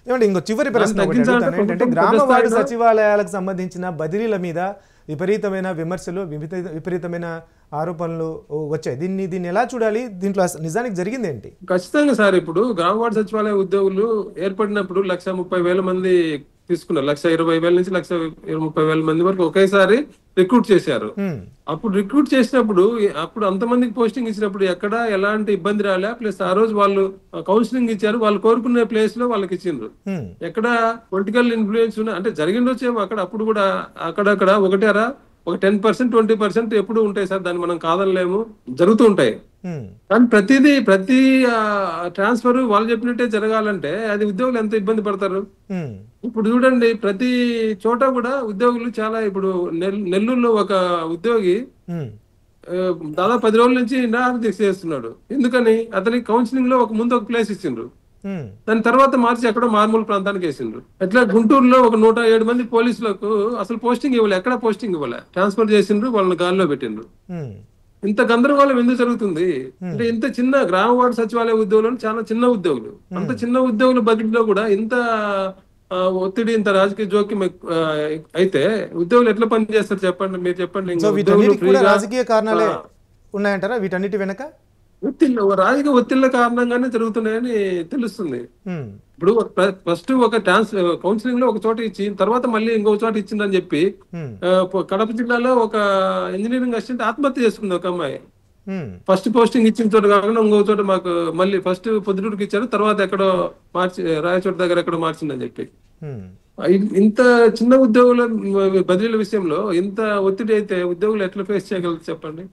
ఏమంటే ఇంకో చివరి దాన్ని ప్రశ్న ఒకటి తగ్గించాలంటే అడుగుతాను. ఏంటంటే ప్రభుత్వం పెద్ద గ్రామ వార్డు స్థాయిలో సచివాలయాలకు సంబంధించిన బదిలీల మీద విపరీతమైన విమర్శలు, విపరీతమైన ఆరోపణలు వచ్చాయి. దీన్ని ఎలా చూడాలి? దీంట్లో నిజానికి జరిగింది ఏంటి? ఖచ్చితంగా సార్. ఇప్పుడు గ్రామ వార్డు సచివాలయ ఉద్యోగులు ఏర్పడినప్పుడు 1,30,000 మంది తీసుకున్నారు. 1,20,000 నుంచి 1,30,000 మంది వరకు ఒకేసారి రిక్రూట్ చేశారు. హ్మ్. అప్పుడు రిక్రూట్ చేసినప్పుడు అప్పుడు అంతమందికి పోస్టింగ్ ఇచ్చినప్పుడు ఎక్కడ ఎలాంటి ఇబ్బంది రాలే. ప్లస్ ఆ రోజు వాళ్ళు కౌన్సిలింగ్ ఇచ్చారు. వాళ్ళు కోరుకునే ప్లేస్ లో వాళ్ళకి ఇచ్చిండ్రు. హ్మ్. ఎక్కడ పొలిటికల్ ఇన్ఫ్లుయెన్స్ అంటే జరిగిండొచ్చేమో అక్కడ. అప్పుడు కూడా అక్కడక్కడ ఒకటేరా ఒక 10%, 20% ఎప్పుడు ఉంటాయి సార్. దాన్ని మనం కాదనలేము, జరుగుతూ ఉంటాయి. హ్మ్. కానీ ప్రతి ట్రాన్స్ఫర్ వాళ్ళు చెప్పినట్టే జరగాలంటే అది ఉద్యోగులు ఎంత ఇబ్బంది పడతారు. హ్మ్. ఇప్పుడు చూడండి, ప్రతి చోట కూడా ఉద్యోగులు చాలా ఇప్పుడు నెల్లూరులో ఒక ఉద్యోగి హ్మ్. ఆ, దాదాపు 10 రోజుల నుంచి నిరాహార దీక్ష చేస్తున్నాడు. ఎందుకని? అతనికి కౌన్సిలింగ్ లో ముందు ఒక ప్లేస్ ఇచ్చిండ్రు. హ్మ్. దాని తర్వాత మార్చి ఎక్కడో మారుమూల ప్రాంతానికి వేసిండ్రు. ఎట్లా గుంటూరులో ఒక 107 మంది పోలీసులకు అసలు పోస్టింగ్ ఇవ్వలే, ఎక్కడ పోస్టింగ్ ఇవ్వలే, ట్రాన్స్ఫర్ చేసిండ్రు, వాళ్ళని గాల్లో పెట్టిండ్రు. హ్మ్. ఇంత గందరగోళం ఎందుకు జరుగుతుంది హ్మ్. అంటే, ఇంత చిన్న గ్రామ వార్డు సచివాలయ ఉద్యోగులు చాలా చిన్న ఉద్యోగులు. అంత హ్మ్. చిన్న ఉద్యోగుల బదిలీలో కూడా ఇంత ఒత్తిడి, ఇంత రాజకీయ జోక్యం అయితే ఉద్యోగులు ఎట్లా పని చేస్తారు చెప్పండి, మీరు చెప్పండి. సో ఇంకా ఉద్యోగులు వీటన్నిటికి కూడా ఫ్రీగా రాజకీయ కారణాలే ఉన్నాయంటారా వీటన్నిటి వెనక? ఒత్తిళ్ళు, రాజకీయ ఒత్తిళ్ల కారణంగానే జరుగుతున్నాయని తెలుస్తుంది. హ్మ్. ఇప్పుడు ఫస్ట్ ఒక కౌన్సిలింగ్ లో ఒక చోట ఇచ్చి తర్వాత మళ్ళీ ఇంకో చోట ఇచ్చిందని చెప్పి హ్మ్. కడప జిల్లాలో ఒక ఇంజనీరింగ్ అసిస్టెంట్ ఆత్మహత్య చేసుకుంది ఒక అమ్మాయి. హ్మ్. ఫస్ట్ పోస్టింగ్ ఇచ్చిన చోట కాకుండా ఇంకో చోట మాకు మళ్ళీ ఫస్ట్ పొద్దుటూరుకి ఇచ్చారు, తర్వాత ఎక్కడో మార్చి రాయచోట దగ్గర ఎక్కడో మార్చిందని చెప్పి. హ్మ్. ఇంత చిన్న ఉద్యోగుల బదిలీల విషయంలో ఇంత ఒత్తిడి అయితే ఉద్యోగులు ఎట్లా ఫేస్ చేయగలరు చెప్పండి.